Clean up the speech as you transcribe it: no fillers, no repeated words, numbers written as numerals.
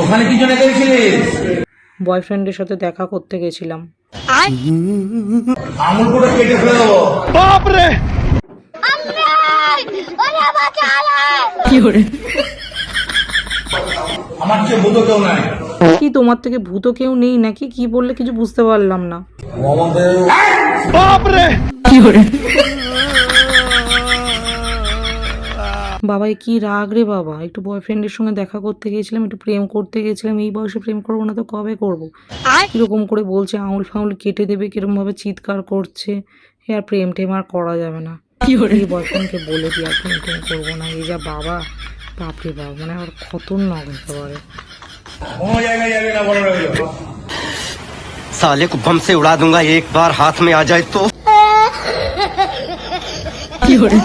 ওখানে কি জন্য গেছিলিস? বয়ফ্রেন্ডের সাথে দেখা করতে গেছিলাম। আঙুল পুরো কেটে ফেলে দেবো। কি করে? আমার চেয়ে ভূত কেউ নাই। কি তোমার থেকে ভূত কেউ নেই নাকি? কি বললে কিছু বুঝতে পারলাম না। কি করে? বাবা কি রাগ রে বাবা, একটু বয়ফ্রেন্ডের সঙ্গে দেখা করতে গিয়েছিলাম, একটু প্রেম করতে গেছিলাম, এই বয়সে প্রেম করবো না তো কবে করবো? কিরকম করে বলছে আঙুল ফাঙুল কেটে দেবে, কিরকম ভাবে চিৎকার করছে। আর প্রেম টেম আর করা যাবে না। এই বয়ফ্রেন্ডকে বলে দিই আর প্রেম টেম করবো না। এই যা বাবা, বাপরে বাবা, মানে আর খতরনাক একেবারে। কোনো জায়গায় যাবি না বলে রইল। साले को बम से उड़ा दूंगा एक बार हाथ में आ जाए तो। কি করে?